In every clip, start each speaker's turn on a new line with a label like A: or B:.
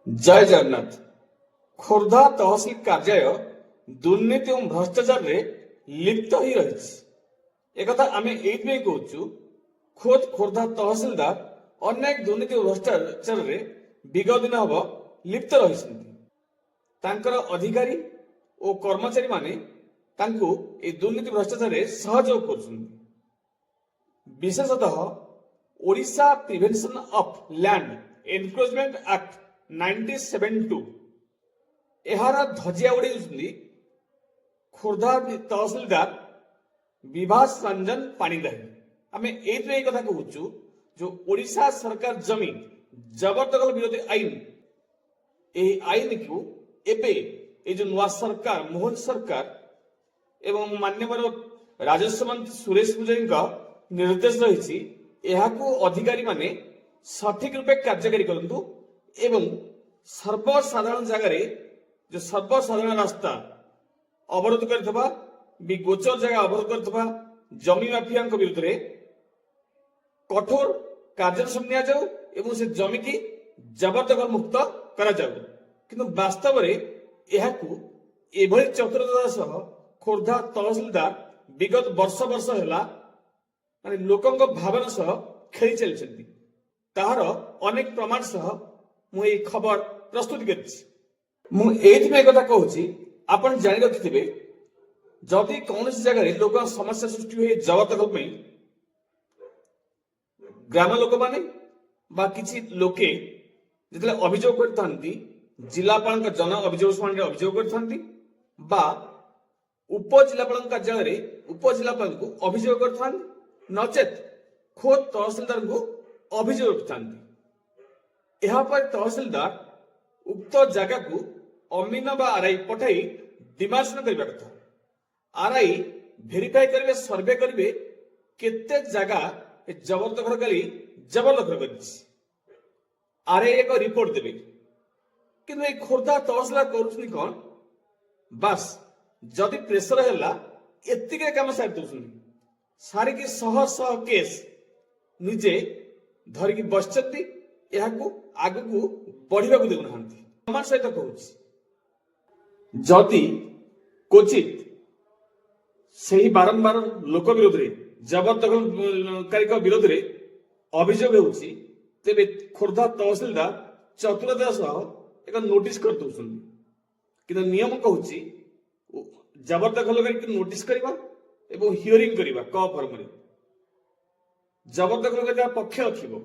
A: जय जगन्नाथ। खोर्धा तहसिल कार्यालय दुर्नीति और भ्रष्टाचार रे लिप्त ही रही एक आम ये कहूँ खोद खोर्धा तहसिलदार अनेक दुर्नीति और भ्रष्टाचार रे विगत दिन हम लिप्त रही अधिकारी और कर्मचारी माने तांको ए दुर्नीति भ्रष्टाचार रे सहयोग कर विशेषतः Odisha prevention of land encroachment act 1972 एहार धजिया उड़े खोर्धा तहसिलदार विभास रंजन पाणीग्राही आम ये कथा कहूँ जो ओडिशा सरकार जमी जबरदखल विरोधी आईन यही आईन को एबे ये जो नुआ सरकार मोहन सरकार एवं मान्यवर राजस्व मंत्री सुरेश पुजारी निर्देश रही अधिकारी माने सठिक रूपे कार्यकारी करंतु एवं सर्वसाधारण जगह जो सर्वसाधारण रास्ता अवरोध करथबा गोचर जगह अवरोध करथबा जमी माफिया विरुद्ध रे कठोर कार्यानुष्ठान निया जाऊ एवं से जमी की जबरदखल मुक्त करा जाऊ किंतु वास्तव रे एहाकू एभली चतुरतार सह खोर्धा तहसिलदार विगत वर्ष वर्ष हैला माने लोकंक भावना सह खेली चलछंती ताहार अनेक प्रमाण सह मु ए खबर प्रस्तुत करछि। मु एथि कथा कहूछि आपण जानि रखिथिबे जदि कौनसी जगह लोक समस्या सृष्टि हुए जबरदखल में ग्राम लोक माने बा किछि लोके जतले अभियोग करथांती जिलापाल का जन अभियोग शुणाणी अभियोग करथांती बा उपजिलापाल कार्यालय उपजिलापाल को अभियोग करथांती नचेत खोद तहसिलदार को अभियोग करथांती एहा पर तहसिलदार उक्त जगह को अमीन बा आरआई पठाई डिमार्शन करबा कथा आरआई वेरीफाई करिवे सर्वे करिवे केते जगह जबरदखल करी जबरदखल करिछि आरआई एक रिपोर्ट देबे किंतु ए खोर्धा तहसिलदार करूछनी कोन बस जदि प्रेशर हैला एतिके काम सारि दउछनी सारी की सह सह केस निजे धरिकी बसचती एहाकू आगू बढ़िबा को देउनाहांती प्रमाण सहित कहूछि जदि क्वचित सही बारंबार लोक विरोध रे जबरदखलकारी विरोध रे अभियोग होउछि तेबे खोर्धा तहसिलदार चतुरता सह एक नोटिस कर दउछन किंतु नियम कहूछि जबरदखलकारी नोटिस करबा एवं हियरिंग करबा क फॉर्म रे जबरदखलकारी पक्ष थिबो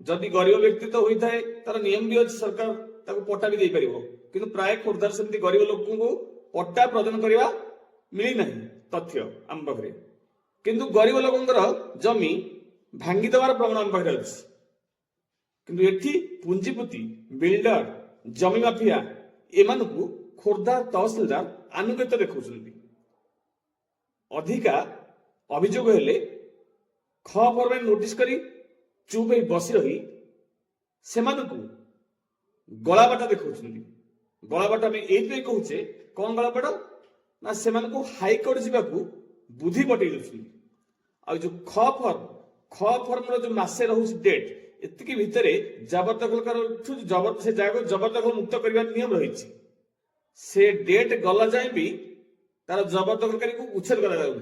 A: जदि गरीब व्यक्ति तो होई थाए तार नियम भी अछि सरकार ताको पट्टा भी दे परिबो किंतु प्राय खोर्धार सेमती गरीब लोकन को पट्टा प्रदान करबा मिली नहीं तथ्य आम पाखरे किंतु गरीब लोकंकर जमी भांगी देवार प्रमाण आम पाखरे अछि किंतु एठी पुंजीपति बिल्डर जमी माफिया एमान को खोर्धा तहसिलदार आनुगत्य देखौछन्ती अधिका अभियोग हेले ख फॉर्म नोटिस करी चुप ही बसी रही सेमानकु गलाबाटा देखौछन्ती गलाबाटा में एइते कहूचे कोन गलाबाटा ना सेमानकु हाईकोर्ट जिबाकू बुद्धि बटै दउछन्ती आ जो ख फॉर्म रो जो मासे रहउछ डेट एतिकी भितरे जबरदखल कर से जागा जबरदखल मुक्त करबा नियम रहिछि से डेट गला जाय भी तार जबरदखलकारी को उच्छेद करा जाउ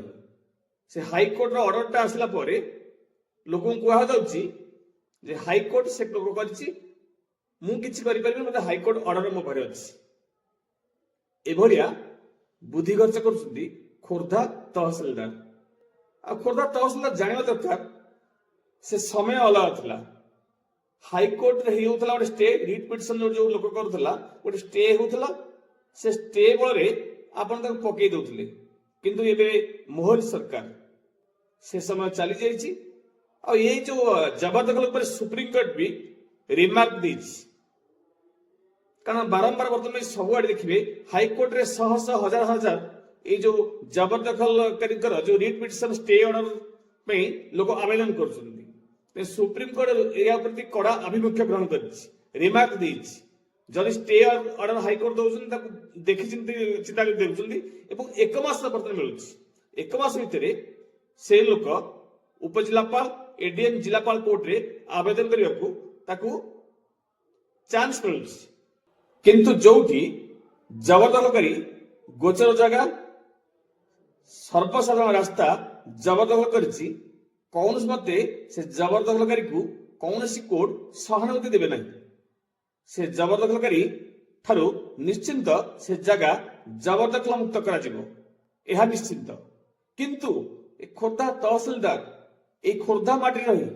A: से हाईकोर्ट रो ऑर्डर टा आसला परे लोकन कुहा जाउछि जे हाईकोर्ट से लोक करछि मु किछि करि परबे मते हाईकोर्ट ऑर्डर मो घरे अछि एभरिया बुद्धि खर्च करछुंती खोर्धा तहसिलदार आ खोर्धा तहसिलदार जानिबा दरकार से समय अलग थिला हाईकोर्ट रे हेउथला ओटे स्टे रिट पिटिशन जो लोक करूथला ओटे स्टे हेउथला से स्टे बळे आपण तक पकई दउथले किंतु एबे मोहन सरकार से समय चली जाइछि और ये जो जबरदखल पर सुप्रीम कोर्ट भी रिमार्क दीछि कारण बारंबार वर्तमान सब आड़े देखिए हाईकोर्ट रे शह शह हजार हजार ये जो जबरदखल जो रिट पिटिशन स्टे ऑर्डर पे लोग आवेदन कर सुप्रीम कोर्ट या प्रति कड़ा आभिमुख्य ग्रहण कर रिमार्क दीछि जदि स्टे ऑर्डर हाईकोर्ट दउछन ताको देखि चिंता कर देउछन एवं एक मास वर्तमान मिलुछि एक मास भितरे से लोक उपजिलापाल एडीएम जिलापाल कोर्ट रे आवेदन करने ଚାନ୍ସ ମିଳୁଛି। କିନ୍ତୁ ଯୋଉଠି ଜବରଦଖଲକାରୀ ଗୋଚର ଜାଗା ସର୍ବସାଧାରଣ ରାସ୍ତା ଜବରଦଖଲ କରିଛି, କୌଣସି ମତେ ସେ ଜବରଦଖଲକାରୀକୁ କୌଣସି କୋର୍ଟ ସହାନୁଭୂତି ଦେବେ ନାହିଁ। ସେ ଜବରଦଖଲକାରୀ ଠାରୁ ନିଶ୍ଚିନ୍ତ ସେ ଜାଗା ଜବରଦଖଲ ମୁକ୍ତ କରାଯିବ, ଏହା ନିଶ୍ଚିନ୍ତ। କିନ୍ତୁ ଏ ଖୋର୍ଦ୍ଧା ତହସିଲଦାର ଏଇ ଖୋର୍ଦ୍ଧା ମାଟିରେ ରହି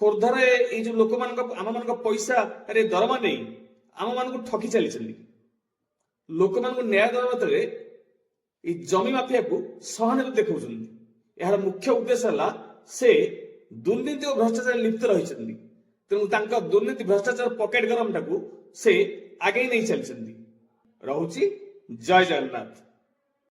A: ଖୋର୍ଦ୍ଧାରେ ଏଇ ଯୋଉ ଲୋକମାନଙ୍କ ଆମମାନଙ୍କ ପଇସାରେ ଦରମା ନେଇ ଆମମାନଙ୍କୁ ଠକି ଚାଲିଛନ୍ତି। ଲୋକମାନଙ୍କୁ ନ୍ୟାୟ ଦେବା ବଦଳରେ ଏଇ ଜମି ମାଫିଆକୁ ସହାନୁଭୂତି ଦେଖାଉଛନ୍ତି। ଏହାର ମୁଖ୍ୟ ଉଦ୍ଦେଶ୍ୟ ହେଲା ସେ ଦୁର୍ନୀତି ଓ ଭ୍ରଷ୍ଟାଚାର ଲିପ୍ତ ରହିଛନ୍ତି। ତେଣୁ ତାଙ୍କ ଦୁର୍ନୀତି ଭ୍ରଷ୍ଟାଚାର ପକେଟ ଗରମଟାକୁ ସେ ଆଗେଇ ନେଇ ଚାଲିଛନ୍ତି। ରହୁଛି, ଜୟ ଜଗନ୍ନାଥ।